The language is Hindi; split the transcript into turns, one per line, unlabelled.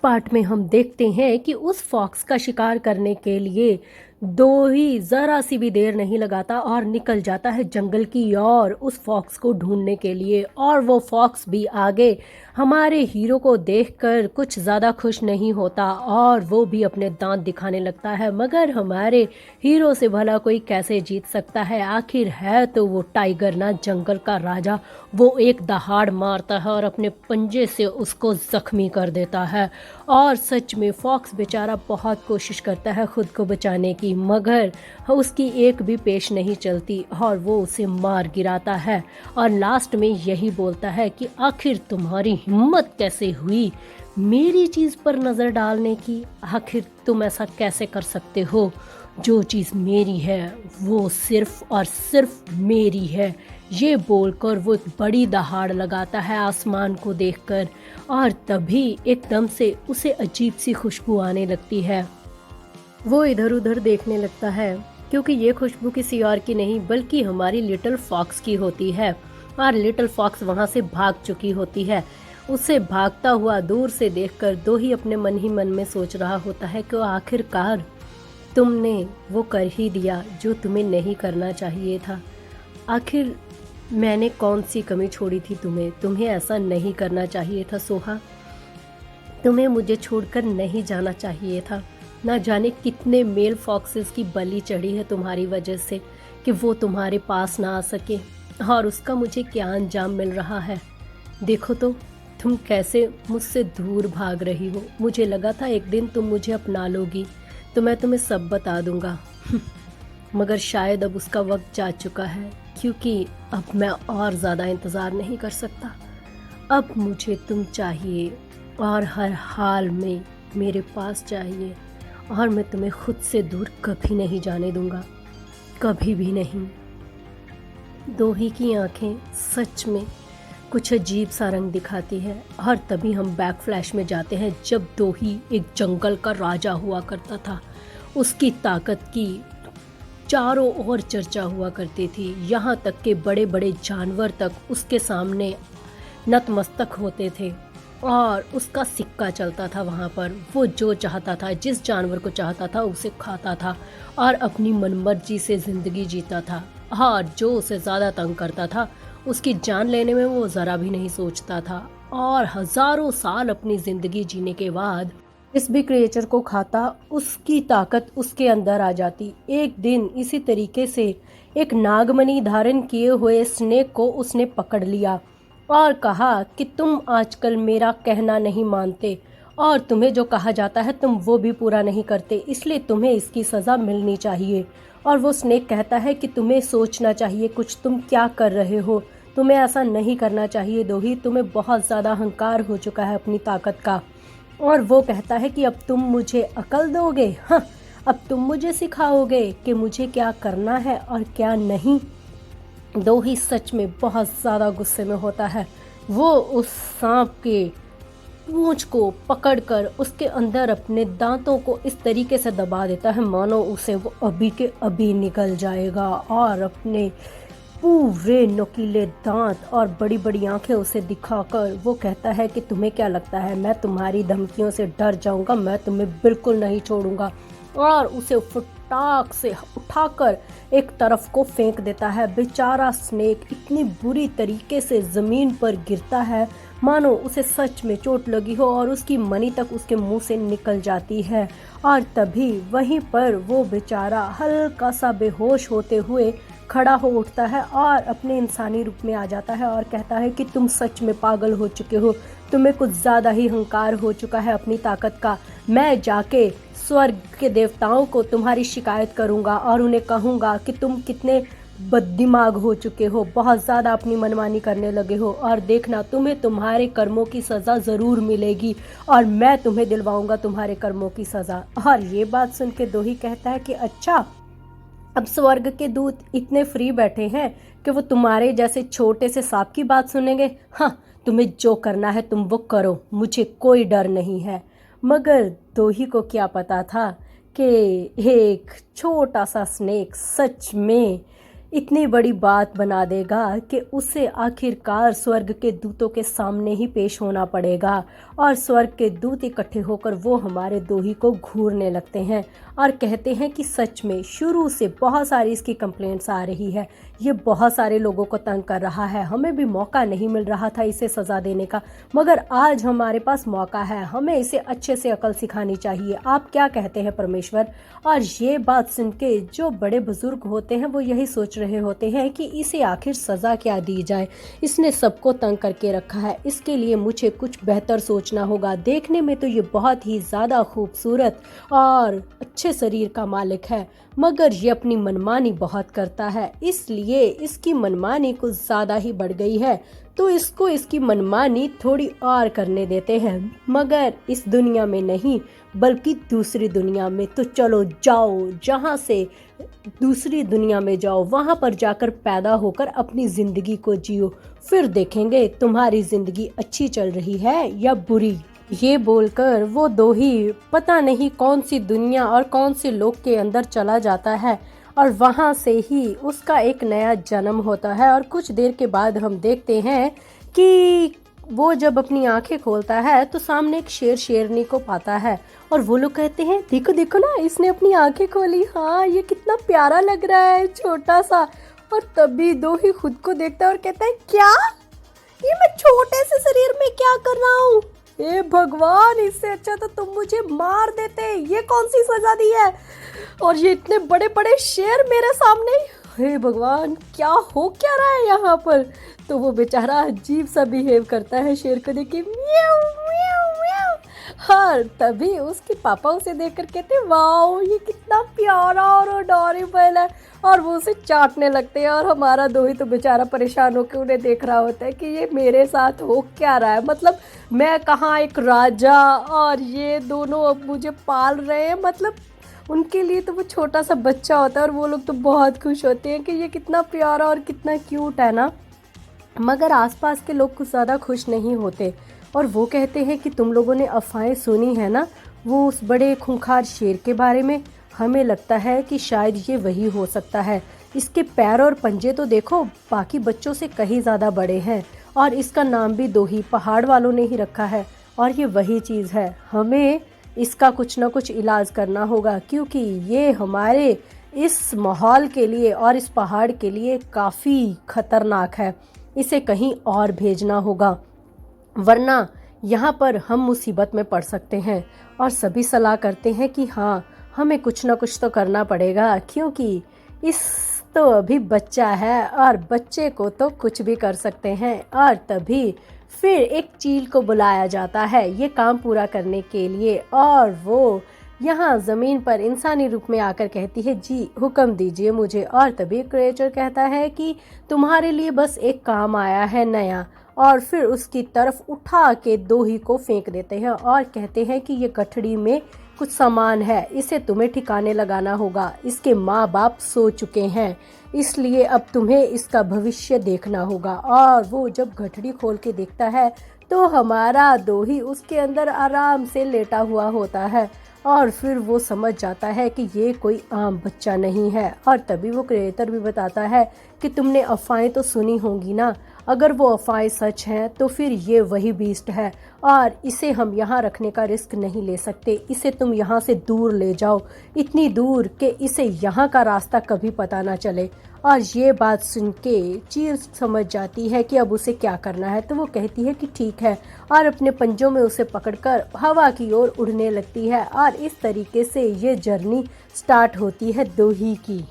पार्ट में हम देखते हैं कि उस फॉक्स का शिकार करने के लिए दोही जरा सी भी देर नहीं लगाता और निकल जाता है जंगल की ओर उस फॉक्स को ढूंढने के लिए। और वो फॉक्स भी आगे हमारे हीरो को देखकर कुछ ज़्यादा खुश नहीं होता और वो भी अपने दांत दिखाने लगता है। मगर हमारे हीरो से भला कोई कैसे जीत सकता है, आखिर है तो वो टाइगर ना जंगल का राजा। वो एक दहाड़ मारता है और अपने पंजे से उसको जख्मी कर देता है। और सच में फॉक्स बेचारा बहुत कोशिश करता है खुद को बचाने की, मगर उसकी एक भी पेश नहीं चलती और वो उसे मार गिराता है। और लास्ट में यही बोलता है कि आखिर तुम्हारी हिम्मत कैसे हुई मेरी चीज़ पर नज़र डालने की, आखिर तुम ऐसा कैसे कर सकते हो, जो चीज़ मेरी है वो सिर्फ और सिर्फ मेरी है। ये बोलकर वो एक बड़ी दहाड़ लगाता है आसमान को देखकर और तभी एकदम से उसे अजीब सी खुशबू आने लगती है। वो इधर उधर देखने लगता है क्योंकि ये खुशबू किसी और की नहीं बल्कि हमारी लिटिल फॉक्स की होती है। और लिटिल फॉक्स वहाँ से भाग चुकी होती है। उसे भागता हुआ दूर से देखकर दो ही अपने मन ही मन में सोच रहा होता है कि आखिरकार तुमने वो कर ही दिया जो तुम्हें नहीं करना चाहिए था। आखिर मैंने कौन सी कमी छोड़ी थी तुम्हें ऐसा नहीं करना चाहिए था सोहा। तुम्हें मुझे छोड़कर नहीं जाना चाहिए था। ना जाने कितने मेल फॉक्सेस की बलि चढ़ी है तुम्हारी वजह से कि वो तुम्हारे पास ना आ सके, और उसका मुझे क्या अंजाम मिल रहा है। देखो तो तुम कैसे मुझसे दूर भाग रही हो। मुझे लगा था एक दिन तुम मुझे अपना लोगी तो मैं तुम्हें सब बता दूंगा मगर शायद अब उसका वक्त जा चुका है, क्योंकि अब मैं और ज़्यादा इंतज़ार नहीं कर सकता। अब मुझे तुम चाहिए और हर हाल में मेरे पास चाहिए, और मैं तुम्हें खुद से दूर कभी नहीं जाने दूंगा, कभी भी नहीं। दोही की आंखें सच में कुछ अजीब सा रंग दिखाती है और तभी हम बैक फ्लैश में जाते हैं जब दोही एक जंगल का राजा हुआ करता था। उसकी ताकत की चारों ओर चर्चा हुआ करती थी, यहाँ तक कि बड़े बड़े जानवर तक उसके सामने नतमस्तक होते थे और उसका सिक्का चलता था वहाँ पर। वो जो चाहता था, जिस जानवर को चाहता था उसे खाता था और अपनी मनमर्जी से ज़िंदगी जीता था। और जो उसे ज़्यादा तंग करता था उसकी जान लेने में वो ज़रा भी नहीं सोचता था। और हज़ारों साल अपनी ज़िंदगी जीने के बाद जिस भी क्रिएचर को खाता उसकी ताकत उसके अंदर आ जाती। एक दिन इसी तरीके से एक नागमणि धारण किए हुए स्नेक को उसने पकड़ लिया और कहा कि तुम आजकल मेरा कहना नहीं मानते और तुम्हें जो कहा जाता है तुम वो भी पूरा नहीं करते, इसलिए तुम्हें इसकी सज़ा मिलनी चाहिए। और वो स्नेक कहता है कि तुम्हें सोचना चाहिए कुछ, तुम क्या कर रहे हो, तुम्हें ऐसा नहीं करना चाहिए दोही, तुम्हें बहुत ज़्यादा अहंकार हो चुका है अपनी ताकत का। और वो कहता है कि अब तुम मुझे अकल दोगे, हाँ अब तुम मुझे सिखाओगे कि मुझे क्या करना है और क्या नहीं। दोही सच में बहुत ज़्यादा गुस्से में होता है। वो उस सांप के पूंछ को पकड़कर उसके अंदर अपने दांतों को इस तरीके से दबा देता है मानो उसे वो अभी के अभी निकल जाएगा। और अपने पूरे नुकीले दांत और बड़ी बड़ी आंखें उसे दिखाकर वो कहता है कि तुम्हें क्या लगता है मैं तुम्हारी धमकियों से डर जाऊंगा, मैं तुम्हें बिल्कुल नहीं छोड़ूंगा। और उसे फटाक से उठाकर एक तरफ को फेंक देता है। बेचारा स्नेक इतनी बुरी तरीके से ज़मीन पर गिरता है मानो उसे सच में चोट लगी हो और उसकी मनी तक उसके मुंह से निकल जाती है। और तभी वहीं पर वो बेचारा हल्का सा बेहोश होते हुए खड़ा हो उठता है और अपने इंसानी रूप में आ जाता है और कहता है कि तुम सच में पागल हो चुके हो, तुम्हें कुछ ज़्यादा ही अहंकार हो चुका है अपनी ताकत का। मैं जाके स्वर्ग के देवताओं को तुम्हारी शिकायत करूंगा और उन्हें कहूंगा कि तुम कितने बददिमाग हो चुके हो, बहुत ज़्यादा अपनी मनमानी करने लगे हो, और देखना तुम्हें तुम्हारे कर्मों की सज़ा ज़रूर मिलेगी और मैं तुम्हें दिलवाऊंगा तुम्हारे कर्मों की सज़ा। और ये बात सुन के दोही कहता है कि अच्छा, अब स्वर्ग के दूत इतने फ्री बैठे हैं कि वो तुम्हारे जैसे छोटे से सांप की बात सुनेंगे। हाँ, तुम्हें जो करना है तुम वो करो, मुझे कोई डर नहीं है। मगर दोही को क्या पता था कि एक छोटा सा स्नेक सच में इतनी बड़ी बात बना देगा कि उसे आखिरकार स्वर्ग के दूतों के सामने ही पेश होना पड़ेगा। और स्वर्ग के दूत इकट्ठे होकर वो हमारे दोही को घूरने लगते हैं और कहते हैं कि सच में शुरू से बहुत सारी इसकी कंप्लेंट्स आ रही है, ये बहुत सारे लोगों को तंग कर रहा है, हमें भी मौका नहीं मिल रहा था इसे सज़ा देने का, मगर आज हमारे पास मौका है, हमें इसे अच्छे से अकल सिखानी चाहिए। आप क्या कहते हैं परमेश्वर? और ये बात सुन के जो बड़े बुजुर्ग होते हैं वो यही सोच रहे होते हैं कि इसे आखिर सज़ा क्या दी जाए, इसने सबको तंग करके रखा है, इसके लिए मुझे कुछ बेहतर सोचना होगा। देखने में तो ये बहुत ही ज़्यादा खूबसूरत और अच्छे शरीर का मालिक है, मगर ये अपनी मनमानी बहुत करता है, इसलिए इसकी मनमानी कुछ ज़्यादा ही बढ़ गई है, तो इसको इसकी मनमानी थोड़ी और करने देते हैं, मगर इस दुनिया में नहीं बल्कि दूसरी दुनिया में। तो चलो जाओ, जहाँ से दूसरी दुनिया में जाओ, वहाँ पर जाकर पैदा होकर अपनी ज़िंदगी को जियो, फिर देखेंगे तुम्हारी ज़िंदगी अच्छी चल रही है या बुरी। ये बोलकर वो दोही पता नहीं कौन सी दुनिया और कौन से लोक के अंदर चला जाता है और वहाँ से ही उसका एक नया जन्म होता है। और कुछ देर के बाद हम देखते हैं कि वो जब अपनी आंखें खोलता है तो सामने एक शेर शेरनी को पाता है और वो लोग कहते हैं देखो देखो ना, इसने अपनी आंखें खोली, हाँ ये कितना प्यारा लग रहा है, छोटा सा। और तभी दोही खुद को देखता है और कहता है क्या, ये मैं छोटे से शरीर में क्या कर रहा हूँ? ए भगवान, इससे अच्छा तो तुम मुझे मार देते, ये कौन सी सजा दी है? और ये इतने बड़े बड़े शेर मेरे सामने, हे भगवान क्या हो क्या रहा है यहाँ पर? तो वो बेचारा अजीब सा बिहेव करता है शेर को देख के, म्याऊ म्याऊ म्याऊ। हाँ, तभी उसके पापा उसे देखकर कहते वाओ ये कितना प्यारा और अडोरेबल है, और वो उसे चाटने लगते हैं। और हमारा दोही तो बेचारा परेशान होकर उन्हें देख रहा होता है कि ये मेरे साथ हो क्या रहा है, मतलब मैं कहाँ एक राजा और ये दोनों अब मुझे पाल रहे हैं। मतलब उनके लिए तो वो छोटा सा बच्चा होता है और वो लोग तो बहुत खुश होते हैं कि ये कितना प्यारा और कितना क्यूट है ना, मगर आसपास के लोग कुछ ज़्यादा खुश नहीं होते और वो कहते हैं कि तुम लोगों ने अफवाहें सुनी है ना वो उस बड़े खूंखार शेर के बारे में, हमें लगता है कि शायद ये वही हो सकता है, इसके पैर और पंजे तो देखो बाकी बच्चों से कहीं ज़्यादा बड़े हैं और इसका नाम भी दोही पहाड़ वालों ने ही रखा है और ये वही चीज़ है, हमें इसका कुछ ना कुछ इलाज करना होगा क्योंकि ये हमारे इस माहौल के लिए और इस पहाड़ के लिए काफ़ी खतरनाक है, इसे कहीं और भेजना होगा वरना यहाँ पर हम मुसीबत में पड़ सकते हैं। और सभी सलाह करते हैं कि हाँ हमें कुछ ना कुछ तो करना पड़ेगा क्योंकि इस तो अभी बच्चा है और बच्चे को तो कुछ भी कर सकते हैं। और तभी फिर एक चील को बुलाया जाता है ये काम पूरा करने के लिए और वो यहाँ ज़मीन पर इंसानी रूप में आकर कहती है जी हुक्म दीजिए मुझे। और तभी क्रिएचर कहता है कि तुम्हारे लिए बस एक काम आया है नया, और फिर उसकी तरफ उठा के दोही को फेंक देते हैं और कहते हैं कि ये गठड़ी में कुछ सामान है, इसे तुम्हें ठिकाने लगाना होगा, इसके माँ बाप सो चुके हैं इसलिए अब तुम्हें इसका भविष्य देखना होगा। और वो जब गठड़ी खोल के देखता है तो हमारा दोही उसके अंदर आराम से लेटा हुआ होता है और फिर वो समझ जाता है कि ये कोई आम बच्चा नहीं है। और तभी वो क्रिएटर भी बताता है कि तुमने अफवाहें तो सुनी होंगी ना, अगर वो अफवाहें सच हैं तो फिर ये वही बीस्ट है और इसे हम यहाँ रखने का रिस्क नहीं ले सकते, इसे तुम यहाँ से दूर ले जाओ, इतनी दूर कि इसे यहाँ का रास्ता कभी पता ना चले। और ये बात सुन के चील समझ जाती है कि अब उसे क्या करना है, तो वो कहती है कि ठीक है और अपने पंजों में उसे पकड़कर हवा की ओर उड़ने लगती है। और इस तरीके से ये जर्नी स्टार्ट होती है दोही की।